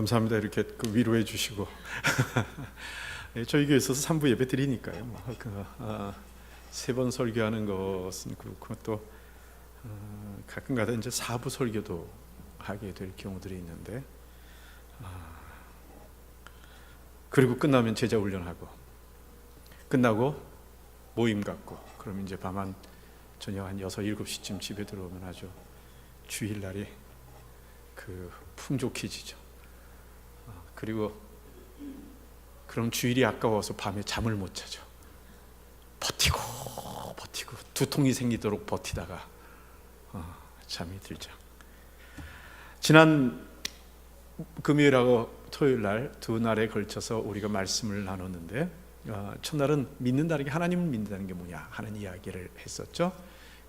감사합니다. 이렇게 위로해 주시고 저희 교회에서 3부 예배 드리니까요. 세 번 설교하는 것은 그것도 가끔가다 이제 4부 설교도 하게 될 경우들이 있는데, 그리고 끝나면 제자 훈련하고 끝나고 모임 갖고 그러면 이제 밤 한 저녁 한 6, 7시쯤 집에 들어오면 아주 주일날이 풍족해지죠. 그리고 그럼 주일이 아까워서 밤에 잠을 못 자죠. 버티고 두통이 생기도록 버티다가 잠이 들죠. 지난 금요일하고 토요일날 두 날에 걸쳐서 우리가 말씀을 나눴는데, 첫날은 믿는다는 게, 하나님을 믿는다는 게 뭐냐 하는 이야기를 했었죠.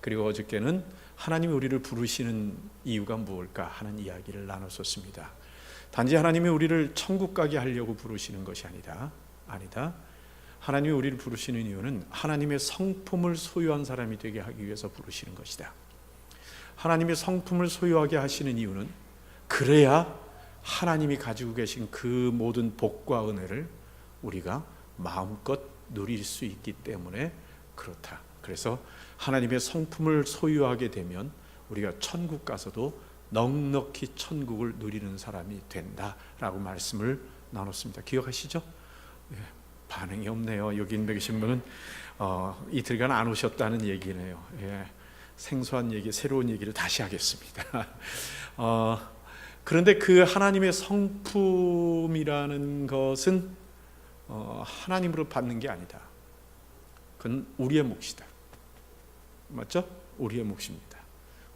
그리고 어저께는 하나님이 우리를 부르시는 이유가 무엇일까 하는 이야기를 나눴었습니다. 단지 하나님이 우리를 천국 가게 하려고 부르시는 것이 아니다. 하나님이 우리를 부르시는 이유는 하나님의 성품을 소유한 사람이 되게 하기 위해서 부르시는 것이다. 하나님의 성품을 소유하게 하시는 이유는 그래야 하나님이 가지고 계신 그 모든 복과 은혜를 우리가 마음껏 누릴 수 있기 때문에 그렇다. 그래서 하나님의 성품을 소유하게 되면 우리가 천국 가서도 넉넉히 천국을 누리는 사람이 된다라고 말씀을 나눴습니다. 기억하시죠? 반응이 없네요. 여기 있는 계신 분은 이틀간 안 오셨다는 얘기네요. 생소한 얘기, 새로운 얘기를 다시 하겠습니다. 그런데 그 하나님의 성품이라는 것은 하나님으로 받는 게 아니다. 그건 우리의 몫이다. 맞죠? 우리의 몫입니다.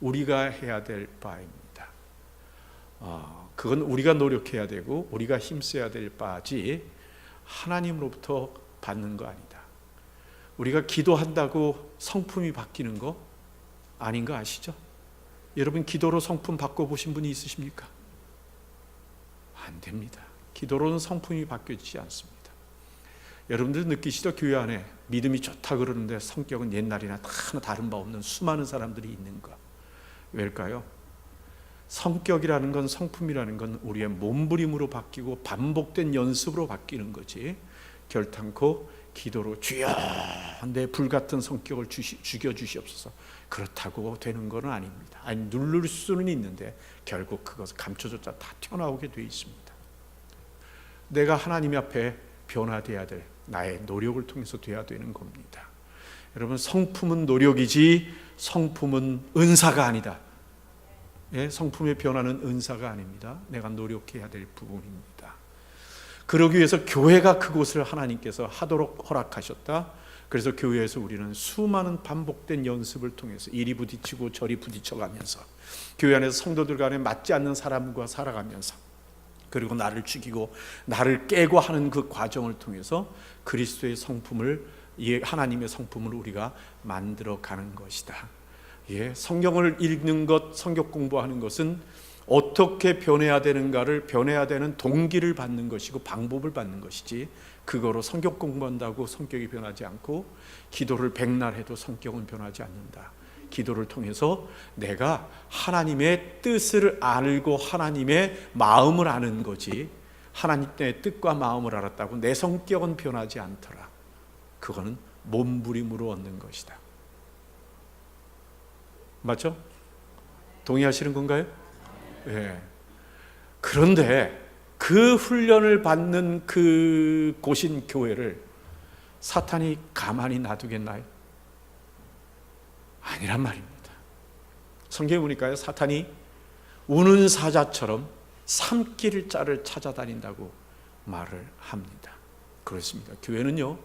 우리가 해야 될 바입니다. 그건 우리가 노력해야 되고 우리가 힘써야 될 바지 하나님으로부터 받는 거 아니다. 우리가 기도한다고 성품이 바뀌는 거 아닌 거 아시죠? 여러분, 기도로 성품 바꿔보신 분이 있으십니까? 안 됩니다. 기도로는 성품이 바뀌지 않습니다. 여러분들 느끼시죠? 교회 안에 믿음이 좋다 그러는데 성격은 옛날이나 다른 바 없는 수많은 사람들이 있는 거. 왜일까요? 성격이라는 건, 성품이라는 건 우리의 몸부림으로 바뀌고 반복된 연습으로 바뀌는 거지, 결탄코 기도로 주여 내 불같은 성격을 죽여주시옵소서 그렇다고 되는 건 아닙니다. 아니, 누를 수는 있는데 결국 그것을 감춰줬자 다 튀어나오게 되어 있습니다. 내가 하나님 앞에 변화돼야 될 나의 노력을 통해서 돼야 되는 겁니다. 여러분, 성품은 노력이지 성품은 은사가 아니다. 성품의 변화는 은사가 아닙니다. 내가 노력해야 될 부분입니다. 그러기 위해서 교회가 그곳을 하나님께서 하도록 허락하셨다. 그래서 교회에서 우리는 수많은 반복된 연습을 통해서 이리 부딪히고 저리 부딪혀가면서 교회 안에서 성도들 간에 맞지 않는 사람과 살아가면서, 그리고 나를 죽이고 나를 깨고 하는 그 과정을 통해서 그리스도의 성품을, 하나님의 성품을 우리가 만들어가는 것이다. 성경을 읽는 것, 성경 공부하는 것은 어떻게 변해야 되는가를, 변해야 되는 동기를 받는 것이고 방법을 받는 것이지, 그거로 성경 공부한다고 성격이 변하지 않고 기도를 백날 해도 성격은 변하지 않는다. 기도를 통해서 내가 하나님의 뜻을 알고 하나님의 마음을 아는 거지, 하나님의 뜻과 마음을 알았다고 내 성격은 변하지 않더라. 그거는 몸부림으로 얻는 것이다. 맞죠? 동의하시는 건가요? 그런데 그 훈련을 받는 그 곳인 교회를 사탄이 가만히 놔두겠나요? 아니란 말입니다. 성경에 보니까요, 사탄이 우는 사자처럼 삼킬 자를 찾아다닌다고 말을 합니다. 그렇습니다. 교회는요,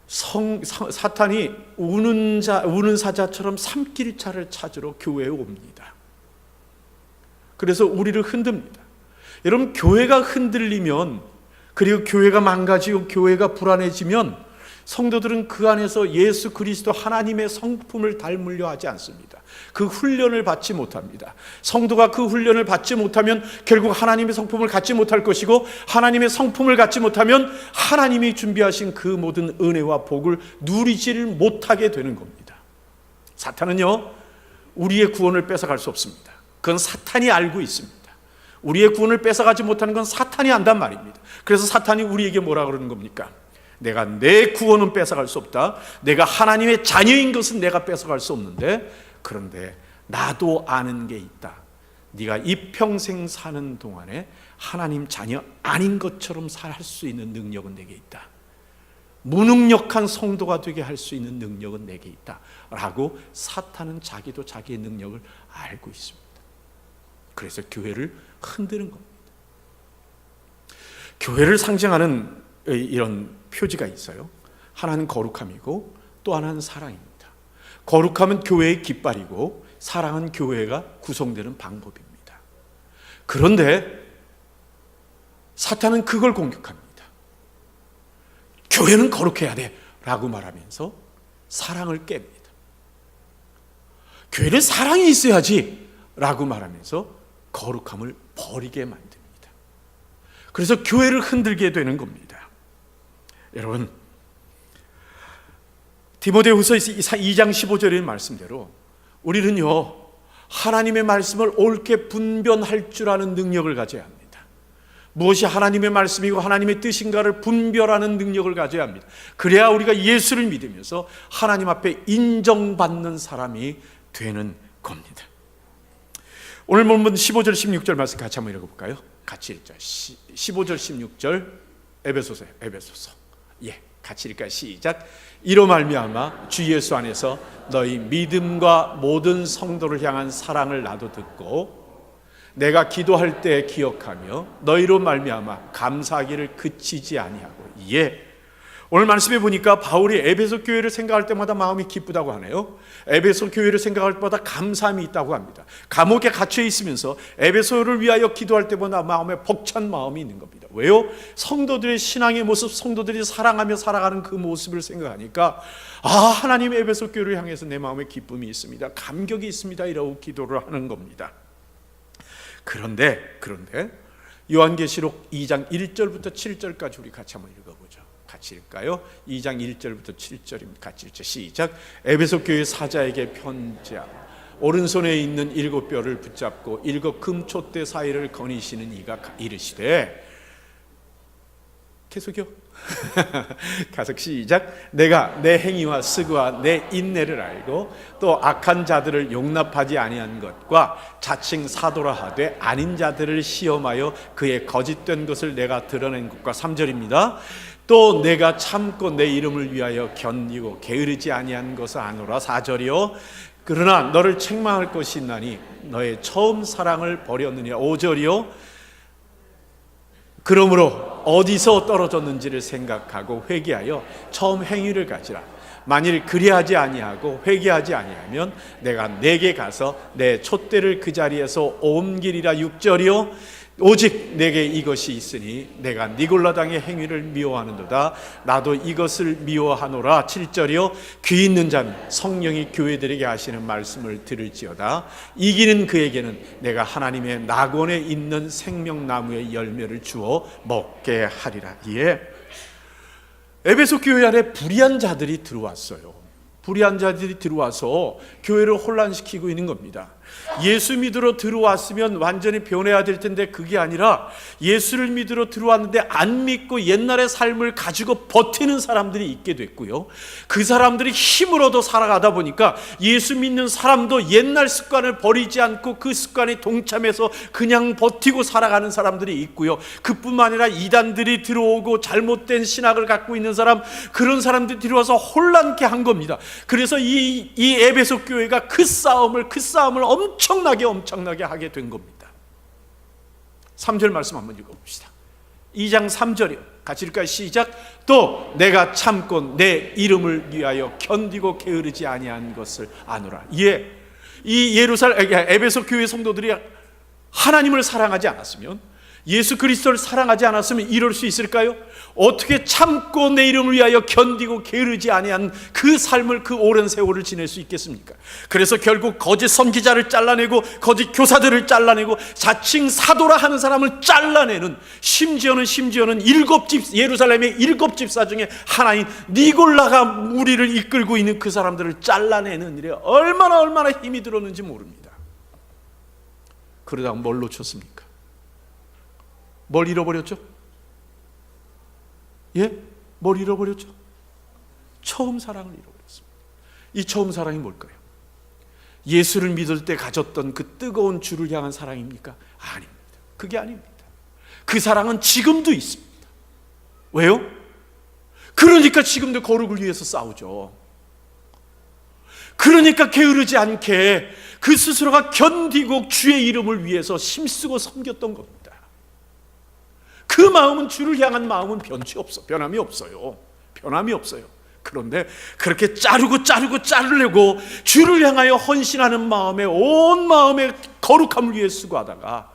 사탄이 우는 사자처럼 삼킬 자를 찾으러 교회에 옵니다. 그래서 우리를 흔듭니다. 여러분, 교회가 흔들리면, 그리고 교회가 망가지고 교회가 불안해지면 성도들은 그 안에서 예수 그리스도 하나님의 성품을 닮으려 하지 않습니다. 그 훈련을 받지 못합니다. 성도가 그 훈련을 받지 못하면 결국 하나님의 성품을 갖지 못할 것이고, 하나님의 성품을 갖지 못하면 하나님이 준비하신 그 모든 은혜와 복을 누리지를 못하게 되는 겁니다. 사탄은요, 우리의 구원을 뺏어갈 수 없습니다. 그건 사탄이 알고 있습니다. 우리의 구원을 뺏어가지 못하는 건 사탄이 한단 말입니다. 그래서 사탄이 우리에게 뭐라 그러는 겁니까? 내가 내 구원은 뺏어갈 수 없다. 내가 하나님의 자녀인 것은 내가 뺏어갈 수 없는데, 그런데 나도 아는 게 있다. 네가 이 평생 사는 동안에 하나님 자녀 아닌 것처럼 살 수 있는 능력은 내게 있다. 무능력한 성도가 되게 할 수 있는 능력은 내게 있다 라고 사탄은 자기도 자기의 능력을 알고 있습니다. 그래서 교회를 흔드는 겁니다. 교회를 상징하는 이런 표지가 있어요. 하나는 거룩함이고 또 하나는 사랑입니다. 거룩함은 교회의 깃발이고 사랑은 교회가 구성되는 방법입니다. 그런데 사탄은 그걸 공격합니다. 교회는 거룩해야 돼 라고 말하면서 사랑을 깹니다. 교회는 사랑이 있어야지 라고 말하면서 거룩함을 버리게 만듭니다. 그래서 교회를 흔들게 되는 겁니다. 여러분, 디모데후서 2장 15절의 말씀대로 우리는요, 하나님의 말씀을 옳게 분별할 줄 아는 능력을 가져야 합니다. 무엇이 하나님의 말씀이고 하나님의 뜻인가를 분별하는 능력을 가져야 합니다. 그래야 우리가 예수를 믿으면서 하나님 앞에 인정받는 사람이 되는 겁니다. 오늘 본문 15절 16절 말씀 같이 한번 읽어볼까요? 같이 읽자. 15절 16절 에베소서. 예, 같이 읽을까요? 시작. 이로 말미암아 주 예수 안에서 너희 믿음과 모든 성도를 향한 사랑을 나도 듣고 내가 기도할 때 기억하며 너희로 말미암아 감사하기를 그치지 아니하고. 예, 오늘 말씀해 보니까 바울이 에베소 교회를 생각할 때마다 마음이 기쁘다고 하네요. 에베소 교회를 생각할 때마다 감사함이 있다고 합니다. 감옥에 갇혀 있으면서 에베소를 위하여 기도할 때마다 마음에 벅찬 마음이 있는 겁니다. 왜요? 성도들의 신앙의 모습, 성도들이 사랑하며 살아가는 그 모습을 생각하니까 하나님 에베소 교회를 향해서 내 마음에 기쁨이 있습니다, 감격이 있습니다, 이라고 기도를 하는 겁니다. 그런데 요한계시록 2장 1절부터 7절까지 우리 같이 한번 읽어보죠. 같이 읽을까요? 2장 1절부터 7절입니다. 같이 읽죠. 시작. 에베소 교회 사자에게 편지하라. 오른손에 있는 7뼈를 붙잡고 7 금촛대 사이를 거니시는 이가 이르시되, 계속요. 가속 시작. 내가 내 행위와 수고와 내 인내를 알고 또 악한 자들을 용납하지 아니한 것과 자칭 사도라 하되 아닌 자들을 시험하여 그의 거짓된 것을 내가 드러낸 것과. 3절입니다. 또 내가 참고 내 이름을 위하여 견디고 게으르지 아니한 것을 아노라. 4절이요. 그러나 너를 책망할 것이 있나니 너의 처음 사랑을 버렸느냐. 5절이요. 그러므로 어디서 떨어졌는지를 생각하고 회개하여 처음 행위를 가지라. 만일 그리하지 아니하고 회개하지 아니하면 내가 내게 가서 내 촛대를 그 자리에서 옮기리라. 6절이요. 오직 내게 이것이 있으니 내가 니골라당의 행위를 미워하는도다. 나도 이것을 미워하노라. 7절이요. 귀 있는 자는 성령이 교회들에게 하시는 말씀을 들을지어다. 이기는 그에게는 내가 하나님의 낙원에 있는 생명나무의 열매를 주어 먹게 하리라. 예, 에베소 교회 안에 불의한 자들이 들어왔어요. 불의한 자들이 들어와서 교회를 혼란시키고 있는 겁니다. 예수 믿으러 들어왔으면 완전히 변해야 될 텐데 그게 아니라 예수를 믿으러 들어왔는데 안 믿고 옛날의 삶을 가지고 버티는 사람들이 있게 됐고요. 그 사람들이 힘을 얻어 살아가다 보니까 예수 믿는 사람도 옛날 습관을 버리지 않고 그 습관에 동참해서 그냥 버티고 살아가는 사람들이 있고요. 그뿐만 아니라 이단들이 들어오고 잘못된 신학을 갖고 있는 사람, 그런 사람들이 들어와서 혼란케 한 겁니다. 그래서 이 에베소 교회가 그 싸움을 엄청나게 하게 된 겁니다. 3절 말씀 한번 읽어봅시다. 2장 3절이요. 같이 읽을까요? 시작. 또 내가 참고 내 이름을 위하여 견디고 게으르지 아니한 것을 아노라. 예, 이 에베소 교회 성도들이 하나님을 사랑하지 않았으면, 예수 그리스도를 사랑하지 않았으면 이럴 수 있을까요? 어떻게 참고 내 이름을 위하여 견디고 게으르지 아니한 그 삶을, 그 오랜 세월을 지낼 수 있겠습니까? 그래서 결국 거짓 선지자를 잘라내고 거짓 교사들을 잘라내고 자칭 사도라 하는 사람을 잘라내는, 심지어는 예루살렘의 7집사 중에 하나인 니골라가 우리를 이끌고 있는 그 사람들을 잘라내는 일에 얼마나 힘이 들었는지 모릅니다. 그러다가 뭘 놓쳤습니까? 뭘 잃어버렸죠? 예? 뭘 잃어버렸죠? 처음 사랑을 잃어버렸습니다. 이 처음 사랑이 뭘까요? 예수를 믿을 때 가졌던 그 뜨거운 주를 향한 사랑입니까? 아닙니다. 그게 아닙니다. 그 사랑은 지금도 있습니다. 왜요? 그러니까 지금도 거룩을 위해서 싸우죠. 그러니까 게으르지 않게 그 스스로가 견디고 주의 이름을 위해서 힘쓰고 섬겼던 겁니다. 그 마음은 주를 향한 마음은 변함이 없어요. 변함이 없어요. 그런데 그렇게 자르려고 주를 향하여 헌신하는 마음에 온 마음의 거룩함을 위해 수고하다가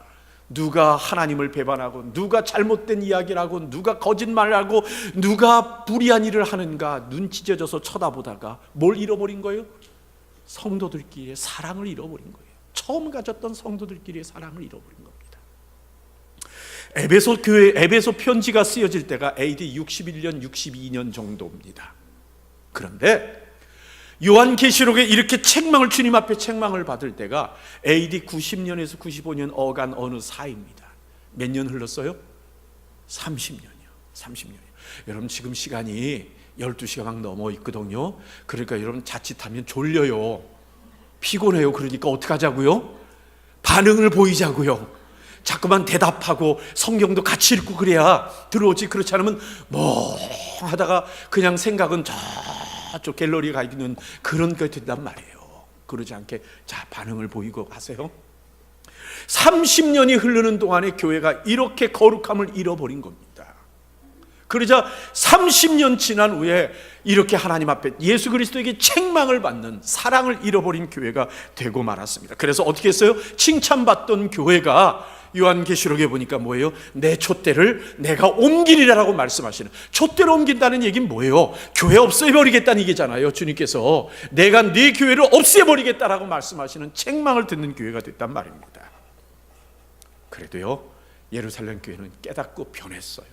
누가 하나님을 배반하고 누가 잘못된 이야기를 하고 누가 거짓말을 하고 누가 불의한 일을 하는가 눈치 째져서 쳐다보다가 뭘 잃어버린 거예요? 성도들끼리의 사랑을 잃어버린 거예요. 처음 가졌던 성도들끼리의 사랑을 잃어버린 겁니다. 에베소 편지가 쓰여질 때가 AD 61년 62년 정도입니다. 그런데 요한계시록에 이렇게 책망을 주님 앞에 책망을 받을 때가 AD 90년에서 95년 어간 어느 사이입니다. 몇 년 흘렀어요? 30년이요. 여러분 지금 시간이 12시가 막 넘어 있거든요. 그러니까 여러분 자칫하면 졸려요. 피곤해요. 그러니까 어떻게 하자고요? 반응을 보이자고요. 자꾸만 대답하고 성경도 같이 읽고 그래야 들어오지. 그렇지 않으면 하다가 그냥 생각은 저쪽 갤러리에 가 있는 그런 게 된단 말이에요. 그러지 않게 자 반응을 보이고 하세요. 30년이 흐르는 동안에 교회가 이렇게 거룩함을 잃어버린 겁니다. 그러자 30년 지난 후에 이렇게 하나님 앞에 예수 그리스도에게 책망을 받는 사랑을 잃어버린 교회가 되고 말았습니다. 그래서 어떻게 했어요? 칭찬받던 교회가 요한계시록에 보니까 뭐예요? 내 촛대를 내가 옮기리라고 말씀하시는, 촛대를 옮긴다는 얘기는 뭐예요? 교회 없애버리겠다는 얘기잖아요. 주님께서 내가 네 교회를 없애버리겠다라고 말씀하시는 책망을 듣는 교회가 됐단 말입니다. 그래도요 예루살렘 교회는 깨닫고 변했어요.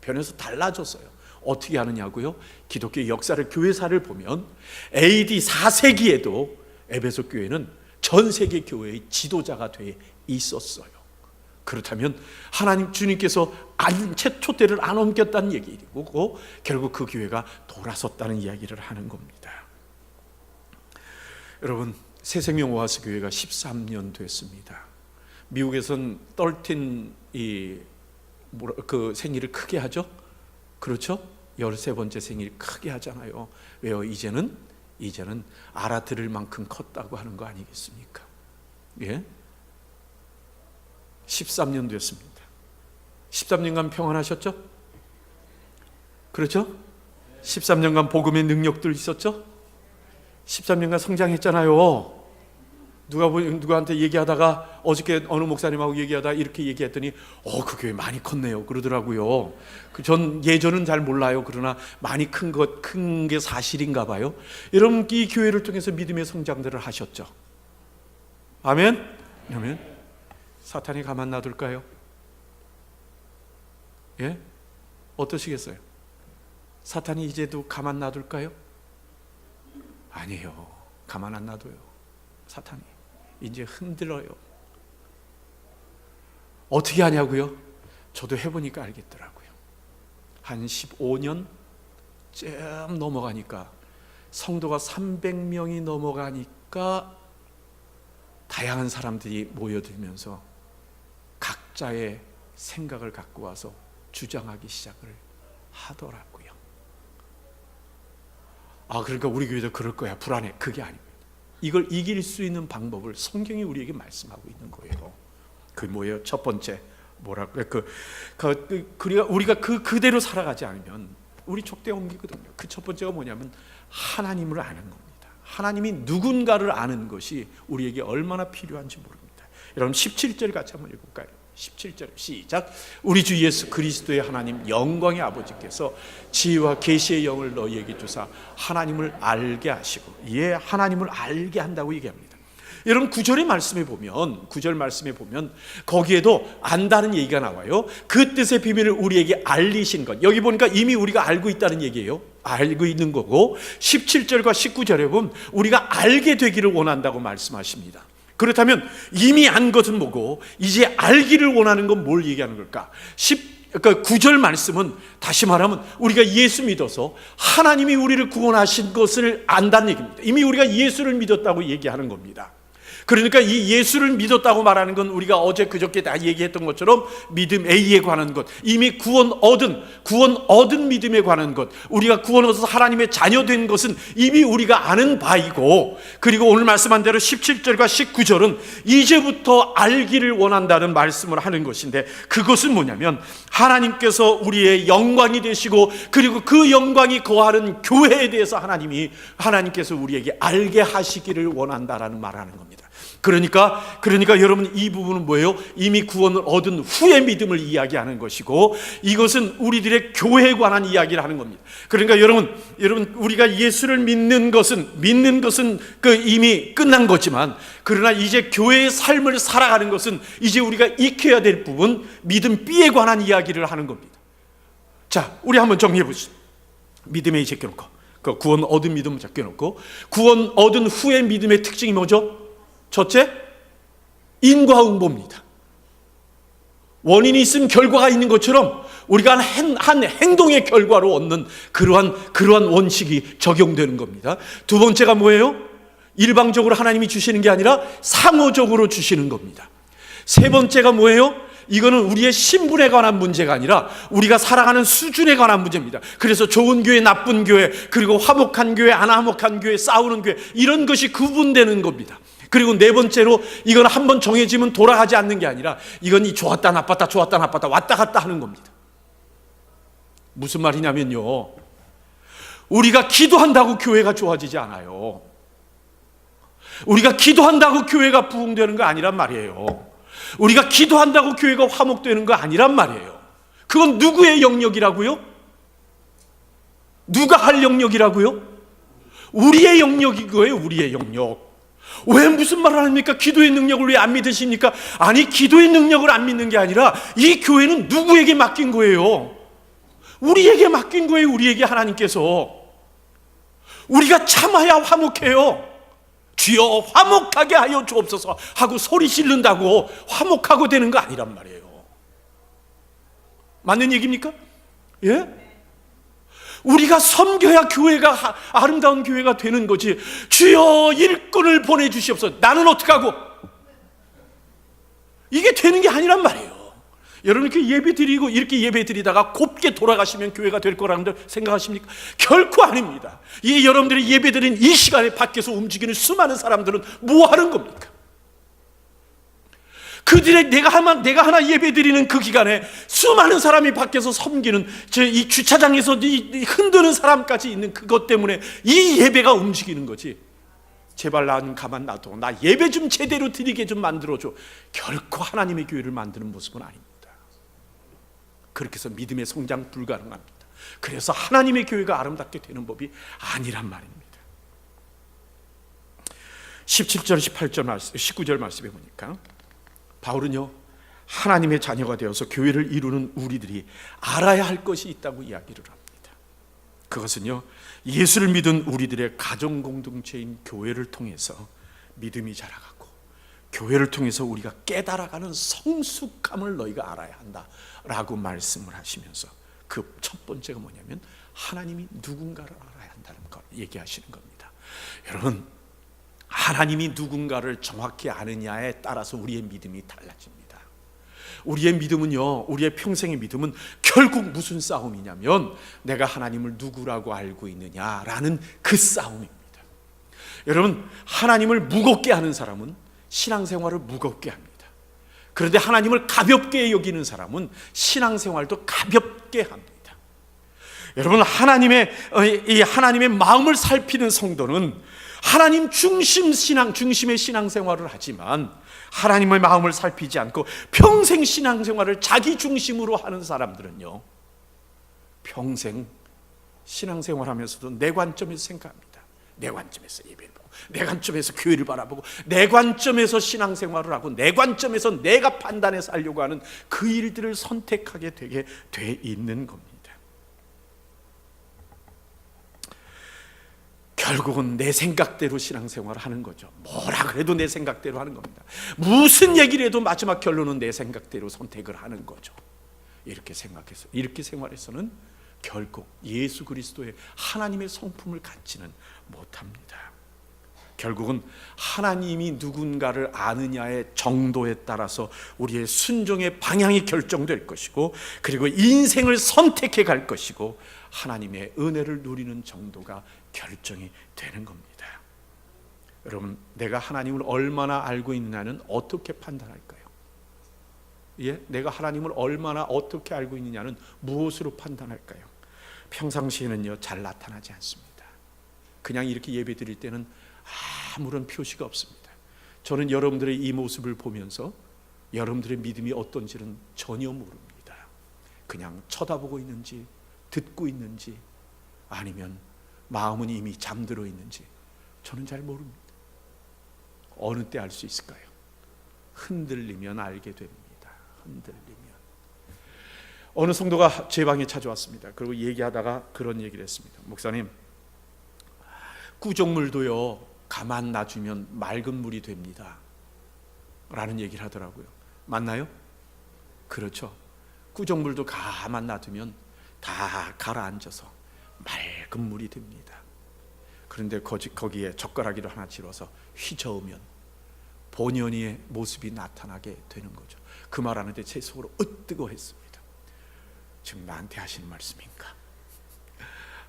변해서 달라졌어요. 어떻게 하느냐고요? 기독교의 역사를, 교회사를 보면 AD 4세기에도 에베소 교회는 전 세계 교회의 지도자가 돼 있었어요. 그렇다면 하나님 주님께서 촛대를 안 옮겼다는 얘기고 결국 그 교회가 돌아섰다는 이야기를 하는 겁니다. 여러분 새생명 오아시 교회가 13년 됐습니다. 미국에선 13 그 생일을 크게 하죠. 그렇죠? 13번째 생일 크게 하잖아요. 왜요? 이제는 알아들을 만큼 컸다고 하는 거 아니겠습니까? 예? 13년 됐습니다. 13년간 평안하셨죠? 그렇죠? 13년간 복음의 능력들 있었죠? 13년간 성장했잖아요. 누구한테 얘기하다가 어저께 어느 목사님하고 얘기하다가 이렇게 얘기했더니 그 교회 많이 컸네요 그러더라고요. 전 예전은 잘 몰라요. 그러나 많이 큰 게 사실인가 봐요. 여러분 이 교회를 통해서 믿음의 성장들을 하셨죠. 아멘? 아멘. 사탄이 가만 놔둘까요? 예? 어떠시겠어요? 사탄이 이제도 가만 놔둘까요? 아니에요. 가만 안 놔둬요. 사탄이 이제 흔들어요. 어떻게 하냐고요? 저도 해보니까 알겠더라고요. 한 15년쯤 넘어가니까, 성도가 300명이 넘어가니까 다양한 사람들이 모여들면서 각자의 생각을 갖고 와서 주장하기 시작을 하더라고요. 그러니까 우리 교회도 그럴 거야, 불안해. 그게 아닙니다. 이걸 이길 수 있는 방법을 성경이 우리에게 말씀하고 있는 거예요. 그 뭐예요? 첫 번째 뭐라고? 우리가 그대로 살아가지 않으면 우리 족대 옮기거든요. 그 첫 번째가 뭐냐면 하나님을 아는 겁니다. 하나님이 누군가를 아는 것이 우리에게 얼마나 필요한지 모릅니다. 여러분 17절 같이 한번 읽을까요? 17절 시작. 우리 주 예수 그리스도의 하나님 영광의 아버지께서 지혜와 계시의 영을 너희에게 주사 하나님을 알게 하시고, 하나님을 알게 한다고 얘기합니다. 여러분 9절 말씀에 보면 거기에도 안다는 얘기가 나와요. 그 뜻의 비밀을 우리에게 알리신 것. 여기 보니까 이미 우리가 알고 있다는 얘기예요. 알고 있는 거고, 17절과 19절에 보면 우리가 알게 되기를 원한다고 말씀하십니다. 그렇다면 이미 안 것은 뭐고 이제 알기를 원하는 건 뭘 얘기하는 걸까? 9절 말씀은 다시 말하면 우리가 예수 믿어서 하나님이 우리를 구원하신 것을 안다는 얘기입니다. 이미 우리가 예수를 믿었다고 얘기하는 겁니다. 그러니까 이 예수를 믿었다고 말하는 건 우리가 어제 그저께 다 얘기했던 것처럼 믿음 A에 관한 것, 이미 구원 얻은 믿음에 관한 것, 우리가 구원 얻어서 하나님의 자녀된 것은 이미 우리가 아는 바이고, 그리고 오늘 말씀한 대로 17절과 19절은 이제부터 알기를 원한다는 말씀을 하는 것인데, 그것은 뭐냐면 하나님께서 우리의 영광이 되시고 그리고 그 영광이 거하는 교회에 대해서 하나님께서 우리에게 알게 하시기를 원한다라는 말을 하는 겁니다. 그러니까 여러분, 이 부분은 뭐예요? 이미 구원을 얻은 후의 믿음을 이야기하는 것이고, 이것은 우리들의 교회에 관한 이야기를 하는 겁니다. 그러니까 여러분 우리가 예수를 믿는 것은 이미 끝난 거지만, 그러나 이제 교회의 삶을 살아가는 것은 이제 우리가 익혀야 될 부분, 믿음 B에 관한 이야기를 하는 겁니다. 자, 우리 한번 정리해 보시죠. 믿음에 제껴놓고, 그 구원 얻은 믿음을 제껴놓고, 구원 얻은 후의 믿음의 특징이 뭐죠? 첫째, 인과응보입니다. 원인이 있으면 결과가 있는 것처럼 우리가 한 행동의 결과로 얻는 그러한 원칙이 적용되는 겁니다. 두 번째가 뭐예요? 일방적으로 하나님이 주시는 게 아니라 상호적으로 주시는 겁니다. 세 번째가 뭐예요? 이거는 우리의 신분에 관한 문제가 아니라 우리가 살아가는 수준에 관한 문제입니다. 그래서 좋은 교회, 나쁜 교회, 그리고 화목한 교회, 안 화목한 교회, 싸우는 교회, 이런 것이 구분되는 겁니다. 그리고 네 번째로, 이건 한번 정해지면 돌아가지 않는 게 아니라 이건 좋았다 나빴다 좋았다 나빴다 왔다 갔다 하는 겁니다. 무슨 말이냐면요, 우리가 기도한다고 교회가 좋아지지 않아요. 우리가 기도한다고 교회가 부흥되는 거 아니란 말이에요. 우리가 기도한다고 교회가 화목되는 거 아니란 말이에요. 그건 누구의 영역이라고요? 누가 할 영역이라고요? 우리의 영역인 거예요. 우리의 영역. 왜 무슨 말을 합니까? 기도의 능력을 왜 안 믿으십니까? 아니, 기도의 능력을 안 믿는 게 아니라 이 교회는 누구에게 맡긴 거예요? 우리에게 맡긴 거예요. 우리에게 하나님께서. 우리가 참아야 화목해요. 주여 화목하게 하여 주옵소서 하고 소리 지른다고 화목하고 되는 거 아니란 말이에요. 맞는 얘기입니까? 예? 우리가 섬겨야 교회가 아름다운 교회가 되는 거지. 주여 일꾼을 보내주시옵소서. 나는 어떡하고? 이게 되는 게 아니란 말이에요. 여러분, 이렇게 예배 드리다가 곱게 돌아가시면 교회가 될 거라는 생각하십니까? 결코 아닙니다. 이 여러분들이 예배 드린 이 시간에 밖에서 움직이는 수많은 사람들은 뭐 하는 겁니까? 그들의 내가 하나 예배 드리는 그 기간에 수많은 사람이 밖에서 섬기는, 이 주차장에서 이 흔드는 사람까지 있는 그것 때문에 이 예배가 움직이는 거지. 제발 난 가만 놔둬, 나 예배 좀 제대로 드리게 좀 만들어줘. 결코 하나님의 교회를 만드는 모습은 아닙니다. 그렇게 해서 믿음의 성장 불가능합니다. 그래서 하나님의 교회가 아름답게 되는 법이 아니란 말입니다. 17절 18절 말씀, 19절 말씀에 보니까 바울은요, 하나님의 자녀가 되어서 교회를 이루는 우리들이 알아야 할 것이 있다고 이야기를 합니다. 그것은요, 예수를 믿은 우리들의 가정 공동체인 교회를 통해서 믿음이 자라가고, 교회를 통해서 우리가 깨달아가는 성숙함을 너희가 알아야 한다라고 말씀을 하시면서, 그 첫 번째가 뭐냐면 하나님이 누군가를 알아야 한다는 걸 얘기하시는 겁니다. 여러분, 하나님이 누군가를 정확히 아느냐에 따라서 우리의 믿음이 달라집니다. 우리의 믿음은요, 우리의 평생의 믿음은 결국 무슨 싸움이냐면 내가 하나님을 누구라고 알고 있느냐라는 그 싸움입니다. 여러분, 하나님을 무겁게 하는 사람은 신앙생활을 무겁게 합니다. 그런데 하나님을 가볍게 여기는 사람은 신앙생활도 가볍게 합니다. 여러분, 하나님의 마음을 살피는 성도는 하나님 중심의 신앙생활을 하지만 하나님의 마음을 살피지 않고 평생 신앙생활을 자기 중심으로 하는 사람들은요, 평생 신앙생활하면서도 내 관점에서 생각합니다. 내 관점에서 예배를 보고, 내 관점에서 교회를 바라보고, 내 관점에서 신앙생활을 하고, 내 관점에서 내가 판단해서 하려고 하는 그 일들을 선택하게 되게 돼 있는 겁니다. 결국은 내 생각대로 신앙생활을 하는 거죠. 뭐라 그래도 내 생각대로 하는 겁니다. 무슨 얘기를 해도 마지막 결론은 내 생각대로 선택을 하는 거죠. 이렇게 생각해서, 이렇게 생활해서는 결국 예수 그리스도의 하나님의 성품을 갖지는 못합니다. 결국은 하나님이 누군가를 아느냐의 정도에 따라서 우리의 순종의 방향이 결정될 것이고, 그리고 인생을 선택해 갈 것이고, 하나님의 은혜를 누리는 정도가 결정이 되는 겁니다. 여러분, 내가 하나님을 얼마나 알고 있느냐는 어떻게 판단할까요? 예? 내가 하나님을 얼마나 어떻게 알고 있느냐는 무엇으로 판단할까요? 평상시에는요, 잘 나타나지 않습니다. 그냥 이렇게 예배 드릴 때는 아무런 표시가 없습니다. 저는 여러분들의 이 모습을 보면서 여러분들의 믿음이 어떤지는 전혀 모릅니다. 그냥 쳐다보고 있는지, 듣고 있는지, 아니면 마음은 이미 잠들어 있는지 저는 잘 모릅니다. 어느 때 알 수 있을까요? 흔들리면 알게 됩니다. 흔들리면. 어느 성도가 제 방에 찾아왔습니다. 그리고 얘기하다가 그런 얘기를 했습니다. 목사님, 구정물도요, 가만 놔주면 맑은 물이 됩니다 라는 얘기를 하더라고요. 맞나요? 그렇죠. 구정물도 가만 놔두면 다 가라앉아서 맑은 물이 됩니다. 그런데 거기에 젓가락이를 하나 집어서 휘저으면 본연의 모습이 나타나게 되는 거죠. 그 말하는데 제 속으로 뜨거워했습니다. 지금 나한테 하시는 말씀인가?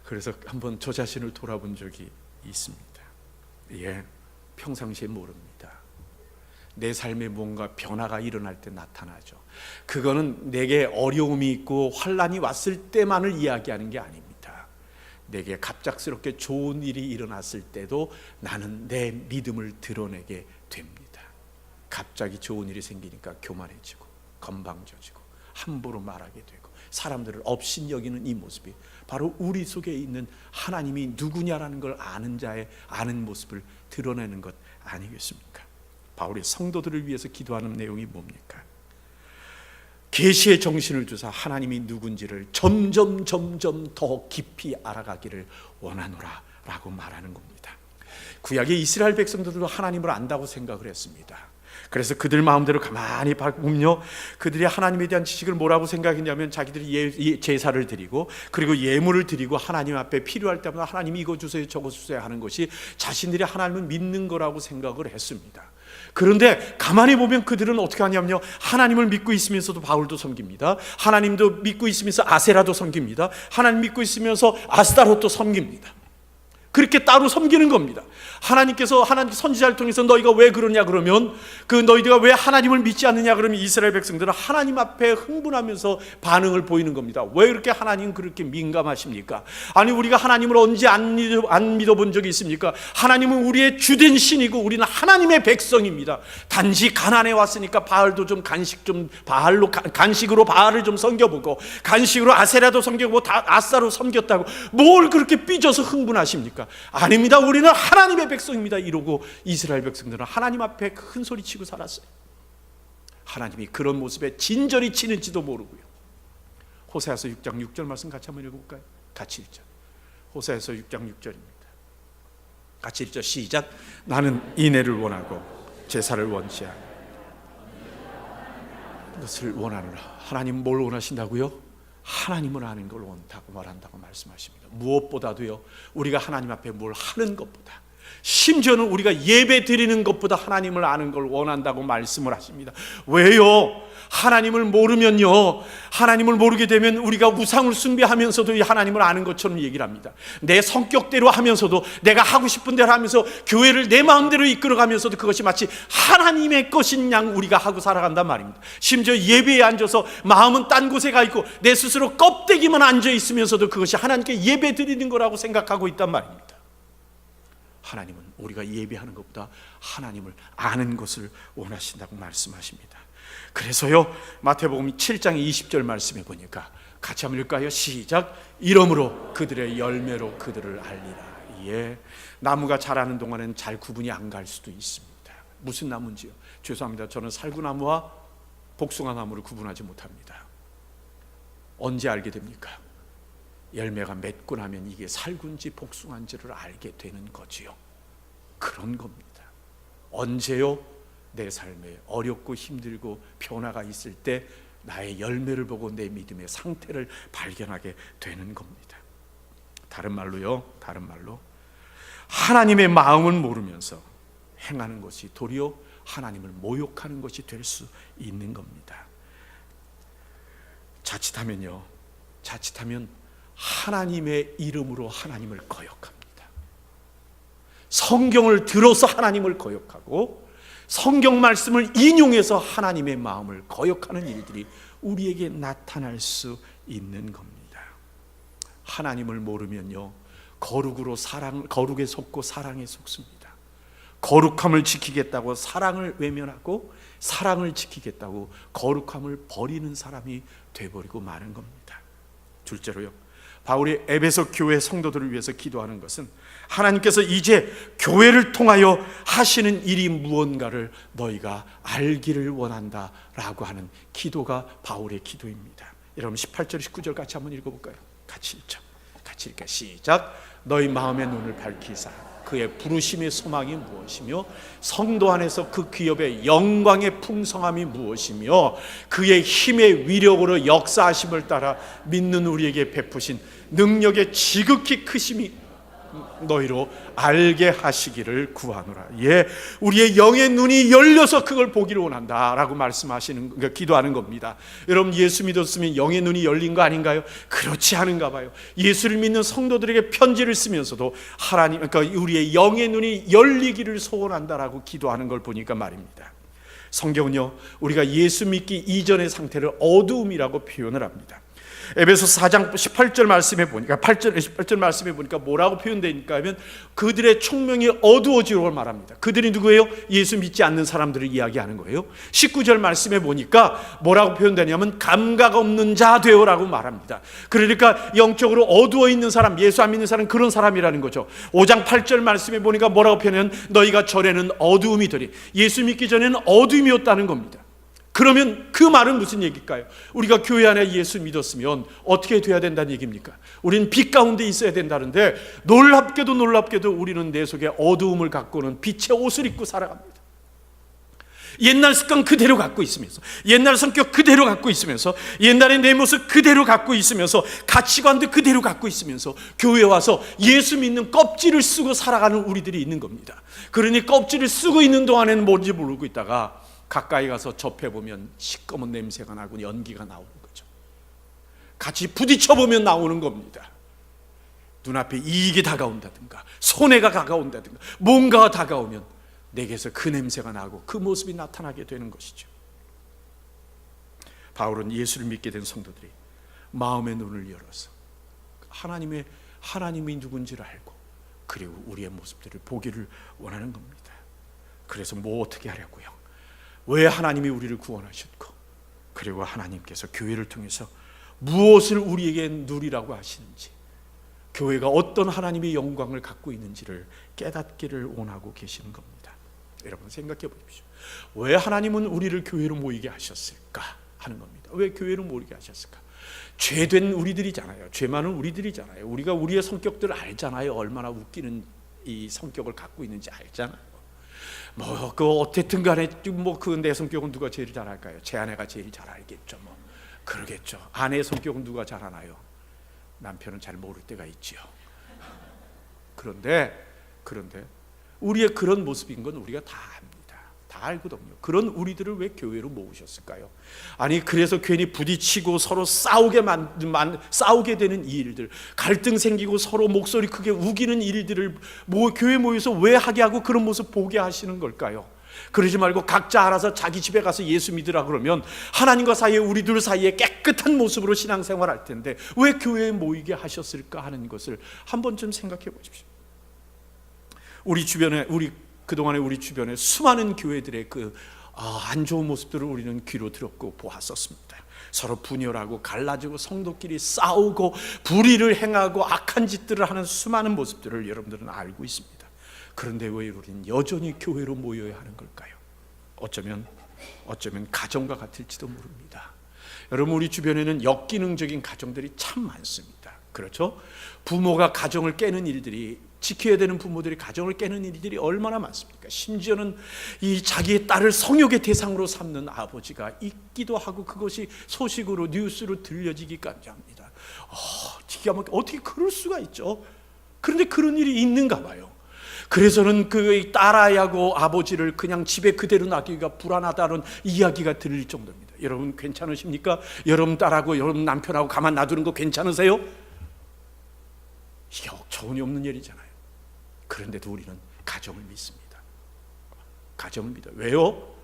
그래서 한번 저 자신을 돌아본 적이 있습니다. 예, 평상시에 모릅니다. 내 삶에 뭔가 변화가 일어날 때 나타나죠. 그거는 내게 어려움이 있고 환난이 왔을 때만을 이야기하는 게 아닙니다. 내게 갑작스럽게 좋은 일이 일어났을 때도 나는 내 믿음을 드러내게 됩니다. 갑자기 좋은 일이 생기니까 교만해지고 건방져지고 함부로 말하게 되고 사람들을 업신여기는 이 모습이 바로 우리 속에 있는 하나님이 누구냐라는 걸 아는 자의 아는 모습을 드러내는 것 아니겠습니까? 바울이 성도들을 위해서 기도하는 내용이 뭡니까? 계시의 정신을 주사 하나님이 누군지를 점점 더 깊이 알아가기를 원하노라 라고 말하는 겁니다. 구약의 이스라엘 백성들도 하나님을 안다고 생각을 했습니다. 그래서 그들 마음대로 가만히 보면요, 그들이 하나님에 대한 지식을 뭐라고 생각했냐면 자기들이 제사를 드리고 그리고 예물을 드리고 하나님 앞에 필요할 때마다 하나님이 이거 주세요 저거 주세요 하는 것이 자신들이 하나님을 믿는 거라고 생각을 했습니다. 그런데 가만히 보면 그들은 어떻게 하냐면요, 하나님을 믿고 있으면서도 바울도 섬깁니다. 하나님도 믿고 있으면서 아세라도 섬깁니다. 하나님 믿고 있으면서 아스타롯도 섬깁니다. 그렇게 따로 섬기는 겁니다. 하나님께서 하나님 선지자를 통해서 너희가 왜 그러냐 그러면, 그 너희가 왜 하나님을 믿지 않느냐 그러면 이스라엘 백성들은 하나님 앞에 흥분하면서 반응을 보이는 겁니다. 왜 그렇게 하나님 그렇게 민감하십니까? 아니 우리가 하나님을 언제 안 믿어본 적이 있습니까? 하나님은 우리의 주된 신이고 우리는 하나님의 백성입니다. 단지 가나안에 왔으니까 바알도 좀 간식으로 바알을 좀 섬겨보고 간식으로 아세라도 섬겨보고 아싸로 섬겼다고 뭘 그렇게 삐져서 흥분하십니까? 아닙니다. 우리는 하나님의 백성입니다. 이러고 이스라엘 백성들은 하나님 앞에 큰 소리 치고 살았어요. 하나님이 그런 모습에 진저리 치는지도 모르고요. 호세아서 6장 6절 말씀 같이 한번 읽어볼까요? 같이 읽죠. 호세아서 6장 6절입니다. 같이 읽죠. 시작. 나는 인애를 원하고 제사를 원치 않아. 그것을 원하노라. 하나님 뭘 원하신다고요? 하나님을 아는 걸 원한다고 말한다고 말씀하십니다. 무엇보다도요, 우리가 하나님 앞에 뭘 하는 것보다, 심지어는 우리가 예배 드리는 것보다 하나님을 아는 걸 원한다고 말씀을 하십니다. 왜요? 하나님을 모르면요, 하나님을 모르게 되면 우리가 우상을 숭배하면서도 하나님을 아는 것처럼 얘기를 합니다. 내 성격대로 하면서도, 내가 하고 싶은 대로 하면서 교회를 내 마음대로 이끌어가면서도 그것이 마치 하나님의 것인 양 우리가 하고 살아간단 말입니다. 심지어 예배에 앉아서 마음은 딴 곳에 가 있고 내 스스로 껍데기만 앉아 있으면서도 그것이 하나님께 예배 드리는 거라고 생각하고 있단 말입니다. 하나님은 우리가 예배하는 것보다 하나님을 아는 것을 원하신다고 말씀하십니다. 그래서요, 마태복음 7장 20절 말씀해 보니까 같이 한번 읽을까요? 시작. 이러므로 그들의 열매로 그들을 알리라. 예, 나무가 자라는 동안에는 잘 구분이 안 갈 수도 있습니다. 무슨 나무인지요? 죄송합니다. 저는 살구나무와 복숭아나무를 구분하지 못합니다. 언제 알게 됩니까? 열매가 맺고 나면 이게 살구인지 복숭아인지를 알게 되는 거지요. 그런 겁니다. 언제요? 내 삶에 어렵고 힘들고 변화가 있을 때 나의 열매를 보고 내 믿음의 상태를 발견하게 되는 겁니다. 다른 말로 하나님의 마음을 모르면서 행하는 것이 도리어 하나님을 모욕하는 것이 될 수 있는 겁니다. 자칫하면 하나님의 이름으로 하나님을 거역합니다. 성경을 들어서 하나님을 거역하고 성경 말씀을 인용해서 하나님의 마음을 거역하는 일들이 우리에게 나타날 수 있는 겁니다. 하나님을 모르면요, 거룩에 속고 사랑에 속습니다. 거룩함을 지키겠다고 사랑을 외면하고 사랑을 지키겠다고 거룩함을 버리는 사람이 돼버리고 마는 겁니다. 둘째로요, 바울이 에베소 교회 성도들을 위해서 기도하는 것은 하나님께서 이제 교회를 통하여 하시는 일이 무언가를 너희가 알기를 원한다라고 하는 기도가 바울의 기도입니다. 여러분 18절 19절 같이 한번 읽어볼까요? 같이 읽죠. 같이 읽게 시작. 너희 마음의 눈을 밝히사 그의 부르심의 소망이 무엇이며 성도 안에서 그 기업의 영광의 풍성함이 무엇이며 그의 힘의 위력으로 역사하심을 따라 믿는 우리에게 베푸신 능력의 지극히 크심이 너희로 알게 하시기를 구하노라. 예, 우리의 영의 눈이 열려서 그걸 보기를 원한다라고 말씀하시는, 기도하는 겁니다. 여러분 예수 믿었으면 영의 눈이 열린 거 아닌가요? 그렇지 않은가 봐요. 예수를 믿는 성도들에게 편지를 쓰면서도 하나님, 그러니까 우리의 영의 눈이 열리기를 소원한다라고 기도하는 걸 보니까 말입니다. 성경은요, 우리가 예수 믿기 이전의 상태를 어두움이라고 표현을 합니다. 에베소 4장 18절 말씀에 보니까 18절 말씀에 보니까 뭐라고 표현되니까 하면 그들의 총명이 어두워지고 말합니다. 그들이 누구예요? 예수 믿지 않는 사람들을 이야기하는 거예요. 19절 말씀에 보니까 뭐라고 표현되냐면 감각 없는 자 되어라고 말합니다. 그러니까 영적으로 어두워 있는 사람, 예수 안 믿는 사람, 그런 사람이라는 거죠. 5장 8절 말씀에 보니까 뭐라고 표현하면 너희가 전에는 어두움이 되리, 예수 믿기 전에는 어두움이었다는 겁니다. 그러면 그 말은 무슨 얘기일까요? 우리가 교회 안에 예수 믿었으면 어떻게 돼야 된다는 얘기입니까? 우리는 빛 가운데 있어야 된다는데 놀랍게도 우리는 내 속에 어두움을 갖고는 빛의 옷을 입고 살아갑니다. 옛날 습관 그대로 갖고 있으면서, 옛날 성격 그대로 갖고 있으면서, 옛날의 내 모습 그대로 갖고 있으면서, 가치관도 그대로 갖고 있으면서 교회에 와서 예수 믿는 껍질을 쓰고 살아가는 우리들이 있는 겁니다. 그러니 껍질을 쓰고 있는 동안에는 뭔지 모르고 있다가 가까이 가서 접해보면 시꺼먼 냄새가 나고 연기가 나오는 거죠. 같이 부딪혀보면 나오는 겁니다. 눈앞에 이익이 다가온다든가 손해가 다가온다든가 뭔가가 다가오면 내게서 그 냄새가 나고 그 모습이 나타나게 되는 것이죠. 바울은 예수를 믿게 된 성도들이 마음의 눈을 열어서 하나님이 누군지를 알고 그리고 우리의 모습들을 보기를 원하는 겁니다. 그래서 뭐 어떻게 하려고요? 왜 하나님이 우리를 구원하셨고 그리고 하나님께서 교회를 통해서 무엇을 우리에게 누리라고 하시는지, 교회가 어떤 하나님의 영광을 갖고 있는지를 깨닫기를 원하고 계시는 겁니다. 여러분 생각해 보십시오. 왜 하나님은 우리를 교회로 모이게 하셨을까 하는 겁니다. 왜 교회로 모이게 하셨을까? 죄된 우리들이잖아요. 죄 많은 우리들이잖아요. 우리가 우리의 성격들을 알잖아요. 얼마나 웃기는 이 성격을 갖고 있는지 알잖아요. 어쨌든 간에 그 내 성격은 누가 제일 잘 알까요? 제 아내가 제일 잘 알겠죠. 그러겠죠. 아내의 성격은 누가 잘 아나요? 남편은 잘 모를 때가 있지요. 그런데 우리의 그런 모습인 건 우리가 다 압니다. 다 알거든요. 그런 우리들을 왜 교회로 모으셨을까요? 아니 그래서 괜히 부딪히고 서로 싸우게 되는 이 일들, 갈등 생기고 서로 목소리 크게 우기는 일들을 교회 모여서 왜 하게 하고 그런 모습 보게 하시는 걸까요? 그러지 말고 각자 알아서 자기 집에 가서 예수 믿으라 그러면 하나님과 사이에 우리 둘 사이에 깨끗한 모습으로 신앙생활 할 텐데 왜 교회에 모이게 하셨을까 하는 것을 한번 좀 생각해 보십시오. 그동안에 우리 주변에 수많은 교회들의 안 좋은 모습들을 우리는 귀로 들었고 보았었습니다. 서로 분열하고 갈라지고 성도끼리 싸우고 불의를 행하고 악한 짓들을 하는 수많은 모습들을 여러분들은 알고 있습니다. 그런데 왜 우리는 여전히 교회로 모여야 하는 걸까요? 어쩌면 가정과 같을지도 모릅니다. 여러분 우리 주변에는 역기능적인 가정들이 참 많습니다. 그렇죠? 부모가 가정을 깨는 일들이 지켜야 되는 부모들이 가정을 깨는 일들이 얼마나 많습니까? 심지어는 이 자기의 딸을 성욕의 대상으로 삼는 아버지가 있기도 하고, 그것이 소식으로 뉴스로 들려지기까지 합니다. 기가 막혀, 어떻게 그럴 수가 있죠? 그런데 그런 일이 있는가 봐요. 그래서는 그 딸아이하고 아버지를 그냥 집에 그대로 놔두기가 불안하다는 이야기가 들릴 정도입니다. 여러분 괜찮으십니까? 여러분 딸하고 여러분 남편하고 가만 놔두는 거 괜찮으세요? 이게 억처구니 없는 일이잖아요. 그런데도 우리는 가정을 믿습니다. 가정을 믿어요. 왜요?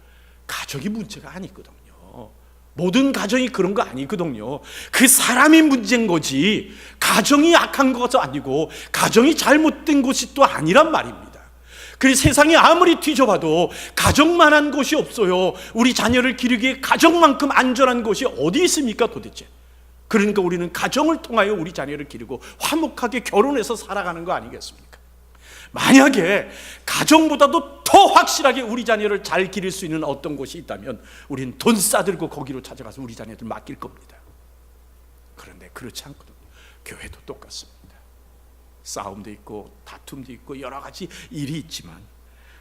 가족이 문제가 아니거든요. 모든 가정이 그런 거 아니거든요. 그 사람이 문제인 거지, 가정이 악한 것도 아니고 가정이 잘못된 것이 또 아니란 말입니다. 그래서 세상이 아무리 뒤져봐도 가정만한 곳이 없어요. 우리 자녀를 기르기에 가정만큼 안전한 곳이 어디 있습니까 도대체? 그러니까 우리는 가정을 통하여 우리 자녀를 기르고 화목하게 결혼해서 살아가는 거 아니겠습니까? 만약에 가정보다도 더 확실하게 우리 자녀를 잘 기를 수 있는 어떤 곳이 있다면 우리는 돈 싸들고 거기로 찾아가서 우리 자녀들 맡길 겁니다. 그런데 그렇지 않거든요. 교회도 똑같습니다. 싸움도 있고 다툼도 있고 여러 가지 일이 있지만,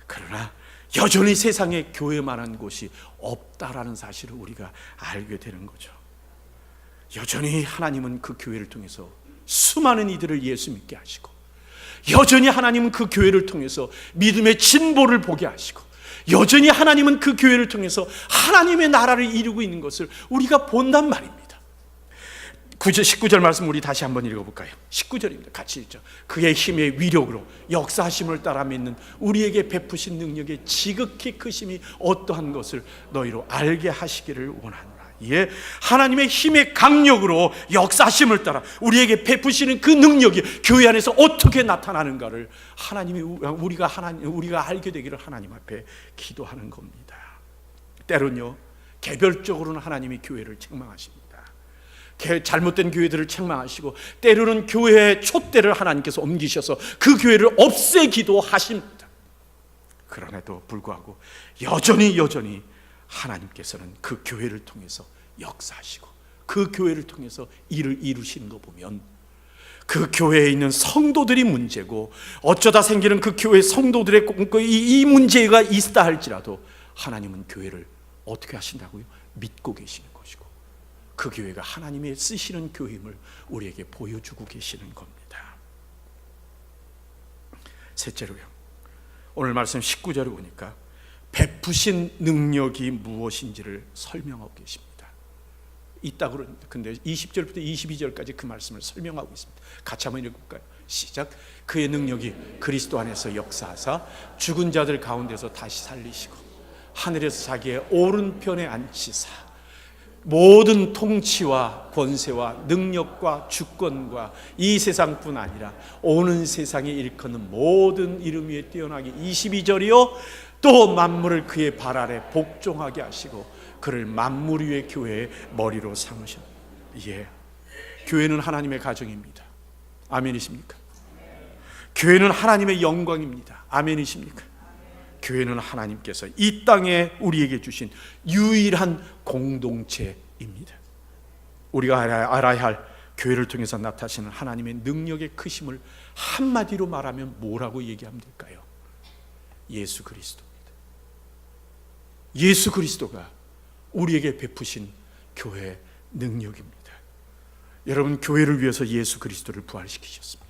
그러나 여전히 세상에 교회만한 곳이 없다라는 사실을 우리가 알게 되는 거죠. 여전히 하나님은 그 교회를 통해서 수많은 이들을 예수 믿게 하시고, 여전히 하나님은 그 교회를 통해서 믿음의 진보를 보게 하시고, 여전히 하나님은 그 교회를 통해서 하나님의 나라를 이루고 있는 것을 우리가 본단 말입니다. 19절 말씀 우리 다시 한번 읽어볼까요? 19절입니다. 같이 읽죠. 그의 힘의 위력으로 역사하심을 따라 믿는 우리에게 베푸신 능력의 지극히 크심이 어떠한 것을 너희로 알게 하시기를 원하노라. 예, 하나님의 힘의 강력으로 역사하심을 따라 우리에게 베푸시는 그 능력이 교회 안에서 어떻게 나타나는가를 우리가 알게 되기를 하나님 앞에 기도하는 겁니다. 때론요, 개별적으로는 하나님이 교회를 책망하십니다. 잘못된 교회들을 책망하시고, 때로는 교회의 촛대를 하나님께서 옮기셔서 그 교회를 없애기도 하십니다. 그럼에도 불구하고 여전히 하나님께서는 그 교회를 통해서 역사하시고 그 교회를 통해서 일을 이루시는 거 보면, 그 교회에 있는 성도들이 문제고 어쩌다 생기는 그 교회 성도들의 이 문제가 있다 할지라도 하나님은 교회를 어떻게 하신다고요? 믿고 계시는 것이고, 그 교회가 하나님의 쓰시는 교회임을 우리에게 보여주고 계시는 겁니다. 셋째로요, 오늘 말씀 19절을 보니까 베푸신 능력이 무엇인지를 설명하고 계십니다. 있다고 그러는데, 근데 20절부터 22절까지 그 말씀을 설명하고 있습니다. 같이 한번 읽어볼까요? 시작. 그의 능력이 그리스도 안에서 역사하사 죽은 자들 가운데서 다시 살리시고 하늘에서 자기의 오른편에 앉히사 모든 통치와 권세와 능력과 주권과 이 세상뿐 아니라 오는 세상에 일컫는 모든 이름 위에 뛰어나게, 22절이요, 또 만물을 그의 발 아래 복종하게 하시고 그를 만물 위의 교회의 머리로 삼으셨다. 예, 교회는 하나님의 가정입니다. 아멘이십니까? 교회는 하나님의 영광입니다. 아멘이십니까? 교회는 하나님께서 이 땅에 우리에게 주신 유일한 공동체입니다. 우리가 알아야 할 교회를 통해서 나타나시는 하나님의 능력의 크심을 한마디로 말하면 뭐라고 얘기하면 될까요? 예수 그리스도입니다. 예수 그리스도가 우리에게 베푸신 교회의 능력입니다. 여러분, 교회를 위해서 예수 그리스도를 부활시키셨습니다.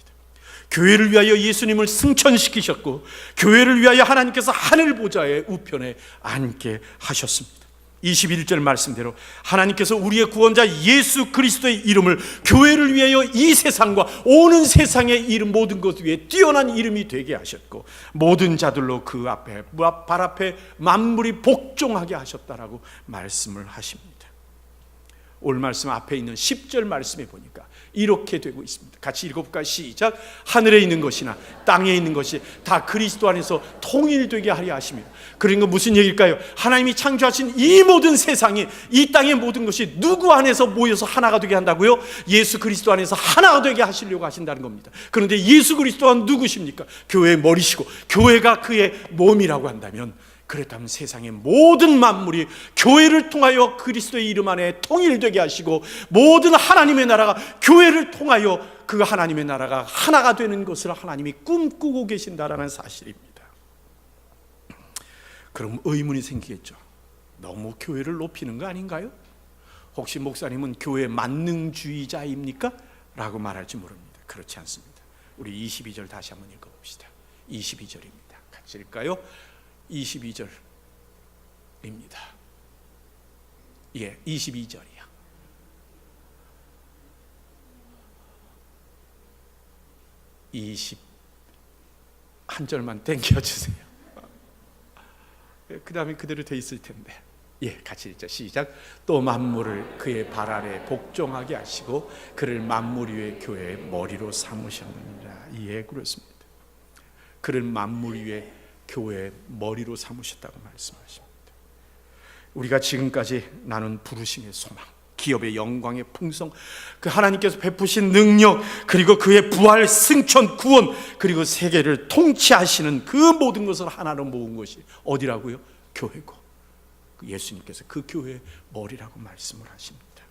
교회를 위하여 예수님을 승천시키셨고, 교회를 위하여 하나님께서 하늘 보좌의 우편에 앉게 하셨습니다. 21절 말씀대로 하나님께서 우리의 구원자 예수 그리스도의 이름을 교회를 위하여 이 세상과 오는 세상의 이름 모든 것 위에 뛰어난 이름이 되게 하셨고, 모든 자들로 그 앞에 발 앞에 만물이 복종하게 하셨다라고 말씀을 하십니다. 오늘 말씀 앞에 있는 10절 말씀에 보니까 이렇게 되고 있습니다. 같이 읽어볼까요? 시작. 하늘에 있는 것이나 땅에 있는 것이 다 그리스도 안에서 통일되게 하려 하십니다. 그러니까 무슨 얘기일까요? 하나님이 창조하신 이 모든 세상이, 이 땅의 모든 것이 누구 안에서 모여서 하나가 되게 한다고요? 예수 그리스도 안에서 하나가 되게 하시려고 하신다는 겁니다. 그런데 예수 그리스도가 누구십니까? 교회의 머리시고 교회가 그의 몸이라고 한다면 그렇다면 세상의 모든 만물이 교회를 통하여 그리스도의 이름 안에 통일되게 하시고, 모든 하나님의 나라가 교회를 통하여 그 하나님의 나라가 하나가 되는 것을 하나님이 꿈꾸고 계신다라는 사실입니다. 그럼 의문이 생기겠죠. 너무 교회를 높이는 거 아닌가요? 혹시 목사님은 교회 만능주의자입니까? 라고 말할지 모릅니다. 그렇지 않습니다. 우리 22절 다시 한번 읽어봅시다. 22절입니다. 같이 읽을까요? 22절입니다. 예, 22절이야. 한 절만 땡겨주세요. 그 다음에 그대로 돼 있을 텐데. 예, 같이 읽자. 시작. 또 만물을 그의 발 아래 복종하게 하시고 그를 만물 위의 교회의 머리로 삼으셨느니라. 예, 그렇습니다. 그를 만물 위의 교회의 머리로 삼으셨다고 말씀하십니다. 우리가 지금까지 나눈 부르심의 소망, 기업의 영광의 풍성, 그 하나님께서 베푸신 능력, 그리고 그의 부활, 승천, 구원, 그리고 세계를 통치하시는 그 모든 것을 하나로 모은 것이 어디라고요? 교회고, 예수님께서 그 교회의 머리라고 말씀을 하십니다.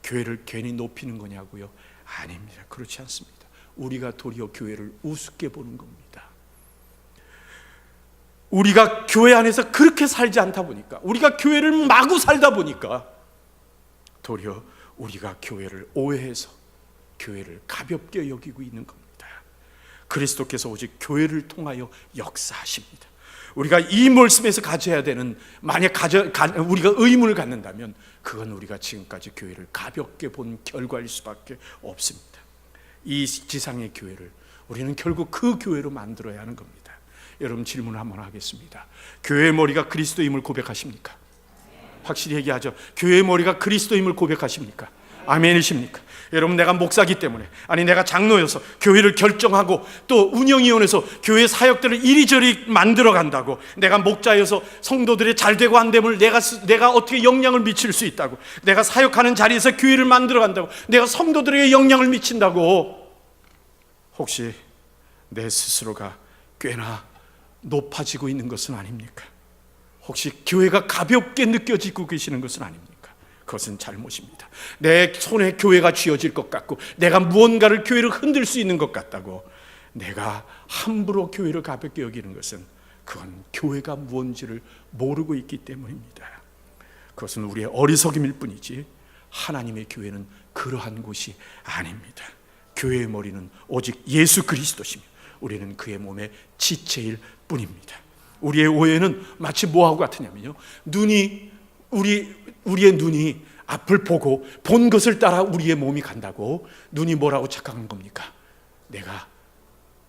교회를 괜히 높이는 거냐고요? 아닙니다. 그렇지 않습니다. 우리가 도리어 교회를 우습게 보는 겁니다. 우리가 교회 안에서 그렇게 살지 않다 보니까, 우리가 교회를 마구 살다 보니까 도리어 우리가 교회를 오해해서 교회를 가볍게 여기고 있는 겁니다. 그리스도께서 오직 교회를 통하여 역사하십니다. 우리가 이 말씀에서 가져야 되는, 만약 우리가 의문을 갖는다면 그건 우리가 지금까지 교회를 가볍게 본 결과일 수밖에 없습니다. 이 지상의 교회를 우리는 결국 그 교회로 만들어야 하는 겁니다. 여러분, 질문을 한번 하겠습니다. 교회의 머리가 그리스도임을 고백하십니까? 확실히 얘기하죠. 교회의 머리가 그리스도임을 고백하십니까? 아멘이십니까? 여러분, 내가 목사기 때문에, 아니 내가 장로여서 교회를 결정하고 또 운영위원회에서 교회 사역들을 이리저리 만들어 간다고, 내가 목자여서 성도들의 잘되고 안됨을 내가 어떻게 영향을 미칠 수 있다고, 내가 사역하는 자리에서 교회를 만들어 간다고, 내가 성도들에게 영향을 미친다고, 혹시 내 스스로가 꽤나 높아지고 있는 것은 아닙니까? 혹시 교회가 가볍게 느껴지고 계시는 것은 아닙니까? 그것은 잘못입니다. 내 손에 교회가 쥐어질 것 같고, 내가 무언가를 교회를 흔들 수 있는 것 같다고 내가 함부로 교회를 가볍게 여기는 것은, 그건 교회가 무언지를 모르고 있기 때문입니다. 그것은 우리의 어리석임일 뿐이지 하나님의 교회는 그러한 곳이 아닙니다. 교회의 머리는 오직 예수 그리스도시며 우리는 그의 몸의 지체일 뿐입니다. 우리의 오해는 마치 뭐하고 같으냐면요, 우리의 눈이 앞을 보고 본 것을 따라 우리의 몸이 간다고, 눈이 뭐라고 착각한 겁니까? 내가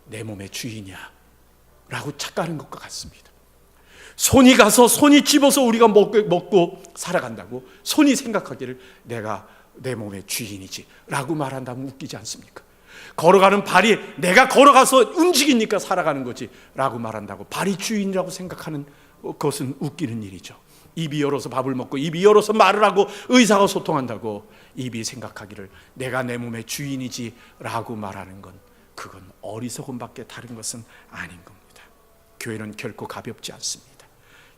내 몸의 주인이야 라고 착각하는 것과 같습니다. 손이 가서 손이 집어서 우리가 먹고 살아간다고 손이 생각하기를 내가 내 몸의 주인이지 라고 말한다면 웃기지 않습니까? 걸어가는 발이 내가 걸어가서 움직이니까 살아가는 거지 라고 말한다고 발이 주인이라고 생각하는 것은 웃기는 일이죠. 입이 열어서 밥을 먹고 입이 열어서 말을 하고 의사가 소통한다고 입이 생각하기를 내가 내 몸의 주인이지 라고 말하는 건, 그건 어리석음밖에 다른 것은 아닌 겁니다. 교회는 결코 가볍지 않습니다.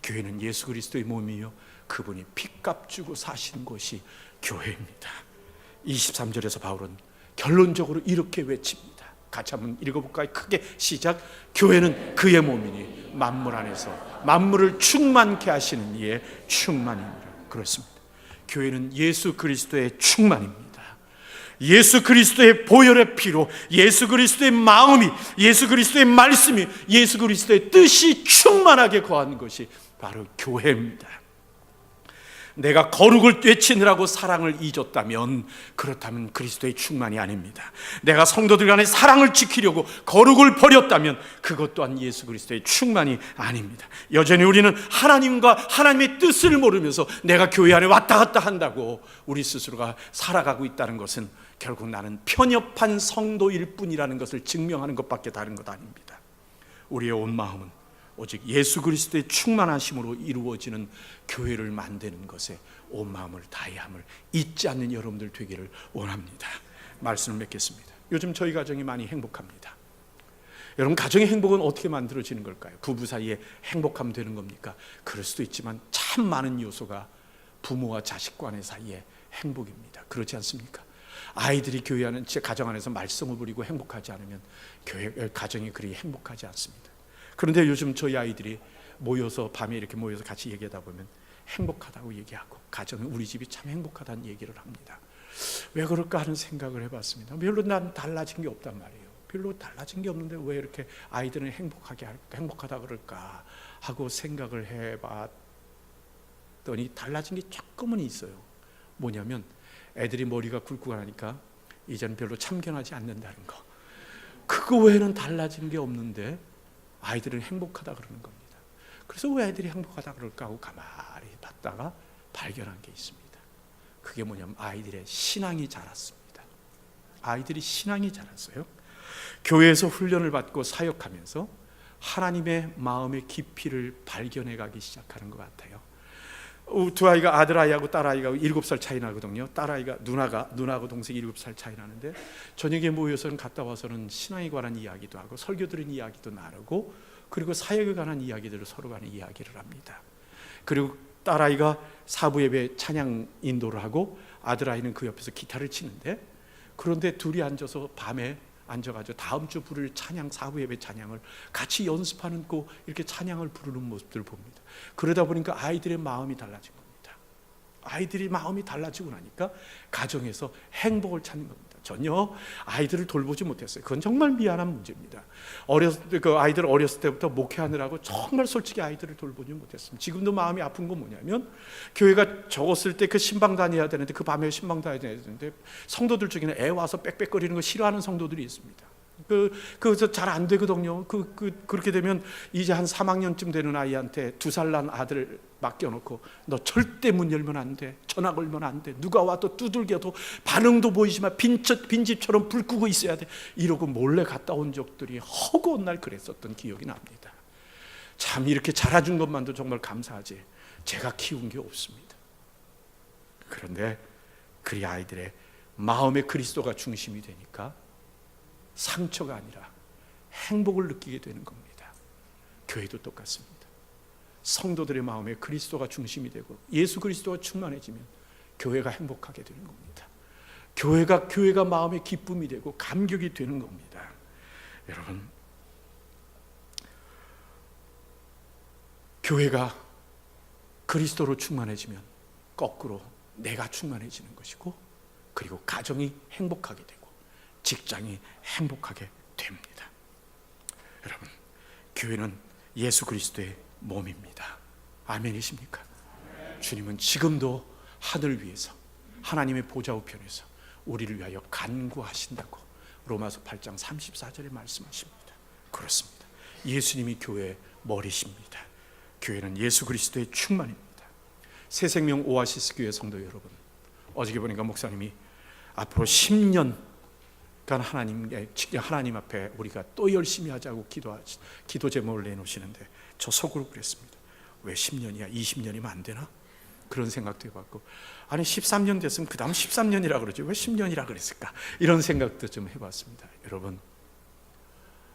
교회는 예수 그리스도의 몸이요, 그분이 핏값 주고 사신 것이 교회입니다. 23절에서 바울은 결론적으로 이렇게 외칩니다. 같이 한번 읽어볼까요? 크게 시작. 교회는 그의 몸이니 만물 안에서 만물을 충만케 하시는 이의 충만입니다. 그렇습니다. 교회는 예수 그리스도의 충만입니다. 예수 그리스도의 보혈의 피로, 예수 그리스도의 마음이, 예수 그리스도의 말씀이, 예수 그리스도의 뜻이 충만하게 거하는 것이 바로 교회입니다. 내가 거룩을 외치느라고 사랑을 잊었다면, 그렇다면 그리스도의 충만이 아닙니다. 내가 성도들 간의 사랑을 지키려고 거룩을 버렸다면 그것 또한 예수 그리스도의 충만이 아닙니다. 여전히 우리는 하나님과 하나님의 뜻을 모르면서 내가 교회 안에 왔다 갔다 한다고 우리 스스로가 살아가고 있다는 것은 결국 나는 편협한 성도일 뿐이라는 것을 증명하는 것밖에 다른 것 아닙니다. 우리의 온 마음은 오직 예수 그리스도의 충만하심으로 이루어지는 교회를 만드는 것에 온 마음을 다해야 함을 잊지 않는 여러분들 되기를 원합니다. 말씀을 맺겠습니다. 요즘 저희 가정이 많이 행복합니다. 여러분, 가정의 행복은 어떻게 만들어지는 걸까요? 부부 사이에 행복하면 되는 겁니까? 그럴 수도 있지만 참 많은 요소가 부모와 자식 간의 사이에 행복입니다. 그렇지 않습니까? 아이들이 교회하는 제 가정 안에서 말썽을 부리고 행복하지 않으면 가정이 그리 행복하지 않습니다. 그런데 요즘 저희 아이들이 모여서 밤에 이렇게 모여서 같이 얘기하다 보면 행복하다고 얘기하고 가정은 우리 집이 참 행복하다는 얘기를 합니다. 왜 그럴까 하는 생각을 해봤습니다. 별로 난 달라진 게 없단 말이에요. 별로 달라진 게 없는데 왜 이렇게 아이들은 행복하다 그럴까 하고 생각을 해봤더니 달라진 게 조금은 있어요. 뭐냐면 애들이 머리가 굵고 가니까 이제는 별로 참견하지 않는다는 거. 그거 외에는 달라진 게 없는데 아이들은 행복하다 그러는 겁니다. 그래서 왜 애들이 행복하다 그럴까 하고 가만히 봤다가 발견한 게 있습니다. 그게 뭐냐면 아이들의 신앙이 자랐습니다. 아이들이 신앙이 자랐어요. 교회에서 훈련을 받고 사역하면서 하나님의 마음의 깊이를 발견해 가기 시작하는 것 같아요. 두 아이가, 아들아이하고 딸아이가 7살 차이 나거든요. 딸아이가 누나하고 동생이 7살 차이 나는데 저녁에 모여서는 갔다 와서는 신앙에 관한 이야기도 하고 설교 들은 이야기도 나누고 그리고 사역에 관한 이야기들을 서로 간에 이야기를 합니다. 그리고 딸아이가 사부 예배 찬양 인도를 하고 아들아이는 그 옆에서 기타를 치는데, 그런데 둘이 앉아서 밤에 앉아가지고 다음 주 부를 찬양, 사부 예배 찬양을 같이 연습하는 거, 이렇게 찬양을 부르는 모습들을 봅니다. 그러다 보니까 아이들의 마음이 달라진 겁니다. 아이들이 마음이 달라지고 나니까 가정에서 행복을 찾는 겁니다. 전혀 아이들을 돌보지 못했어요. 그건 정말 미안한 문제입니다. 아이들 어렸을 때부터 목회하느라고 정말 솔직히 아이들을 돌보지 못했습니다. 지금도 마음이 아픈 건 뭐냐면 교회가 적었을 때 그 신방 다녀야 되는데, 그 밤에 신방 다녀야 되는데 성도들 중에는 애 와서 빽빽거리는 거 싫어하는 성도들이 있습니다. 그래서 잘 안 되거든요. 그렇게 되면 이제 한 3학년쯤 되는 아이한테 2살 난 아들을 맡겨놓고 너 절대 문 열면 안 돼, 전화 걸면 안 돼, 누가 와도 두들겨도 반응도 보이지만 빈집처럼 불 끄고 있어야 돼, 이러고 몰래 갔다 온 적들이 허구한 날 그랬었던 기억이 납니다. 참 이렇게 자라준 것만도 정말 감사하지 제가 키운 게 없습니다. 그런데 그리 아이들의 마음에 그리스도가 중심이 되니까 상처가 아니라 행복을 느끼게 되는 겁니다. 교회도 똑같습니다. 성도들의 마음에 그리스도가 중심이 되고 예수 그리스도가 충만해지면 교회가 행복하게 되는 겁니다. 교회가 마음의 기쁨이 되고 감격이 되는 겁니다. 여러분, 교회가 그리스도로 충만해지면 거꾸로 내가 충만해지는 것이고, 그리고 가정이 행복하게 되고 직장이 행복하게 됩니다. 여러분, 교회는 예수 그리스도의 몸입니다. 아멘이십니까? 주님은 지금도 하늘 위에서 하나님의 보좌 우편에서 우리를 위하여 간구하신다고 로마서 8장 34절에 말씀하십니다. 그렇습니다. 예수님이 교회의 머리십니다. 교회는 예수 그리스도의 충만입니다. 새생명 오아시스 교회 성도 여러분, 어저께 보니까 목사님이 앞으로 10년 하나님 앞에 우리가 또 열심히 하자고 기도 제목을 내놓으시는데 저 속으로 그랬습니다. 왜 10년이야? 20년이면 안 되나? 그런 생각도 해봤고, 아니 13년 됐으면 그 다음 13년이라 그러지 왜 10년이라 그랬을까? 이런 생각도 좀 해봤습니다. 여러분,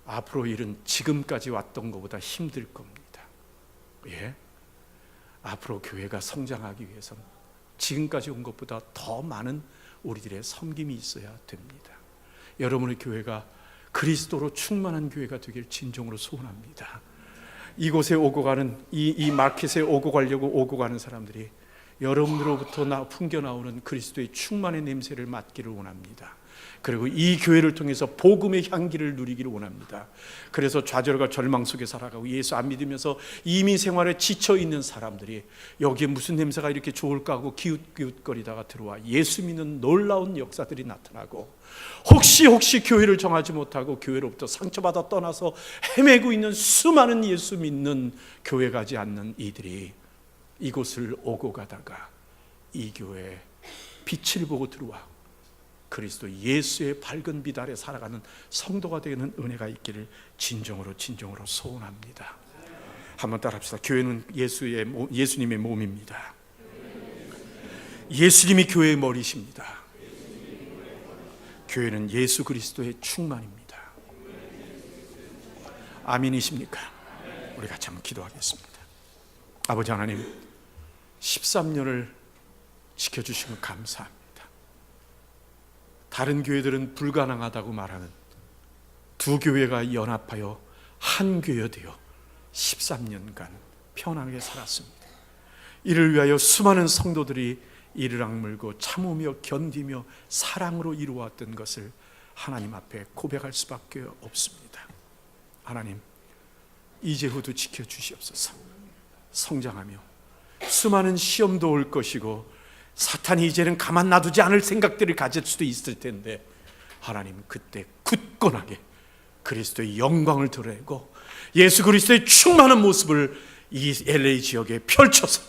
앞으로 일은 지금까지 왔던 것보다 힘들 겁니다. 예? 앞으로 교회가 성장하기 위해서는 지금까지 온 것보다 더 많은 우리들의 섬김이 있어야 됩니다. 여러분의 교회가 그리스도로 충만한 교회가 되길 진정으로 소원합니다. 이곳에 오고 가는 이 마켓에 오고 가려고 오고 가는 사람들이 여러분으로부터 풍겨나오는 그리스도의 충만의 냄새를 맡기를 원합니다. 그리고 이 교회를 통해서 복음의 향기를 누리기를 원합니다. 그래서 좌절과 절망 속에 살아가고 예수 안 믿으면서 이민 생활에 지쳐있는 사람들이 여기에 무슨 냄새가 이렇게 좋을까 하고 기웃기웃거리다가 들어와 예수 믿는 놀라운 역사들이 나타나고, 혹시 교회를 정하지 못하고 교회로부터 상처받아 떠나서 헤매고 있는 수많은 예수 믿는 교회 가지 않는 이들이 이곳을 오고 가다가 이 교회에 빛을 보고 들어와 그리스도 예수의 밝은 빛 아래 살아가는 성도가 되는 은혜가 있기를 진정으로 소원합니다. 한번 따라합시다. 교회는 예수님의 몸입니다. 예수님이 교회의 머리십니다. 교회는 예수 그리스도의 충만입니다. 아멘이십니까? 우리 같이 한번 기도하겠습니다. 아버지 하나님, 13년을 지켜주신 것 감사합니다. 다른 교회들은 불가능하다고 말하는 두 교회가 연합하여 한 교회 되어 13년간 편하게 살았습니다. 이를 위하여 수많은 성도들이 이를 악물고 참으며 견디며 사랑으로 이루어왔던 것을 하나님 앞에 고백할 수밖에 없습니다. 하나님, 이제후도 지켜주시옵소서. 성장하며 수많은 시험도 올 것이고 사탄이 이제는 가만 놔두지 않을 생각들을 가질 수도 있을 텐데, 하나님 그때 굳건하게 그리스도의 영광을 드러내고 예수 그리스도의 충만한 모습을 이 LA 지역에 펼쳐서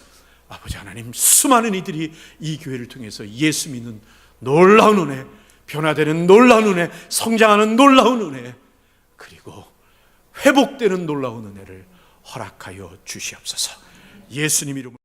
아버지 하나님, 수많은 이들이 이 교회를 통해서 예수 믿는 놀라운 은혜, 변화되는 놀라운 은혜, 성장하는 놀라운 은혜, 그리고 회복되는 놀라운 은혜를 허락하여 주시옵소서. 예수님 이름으로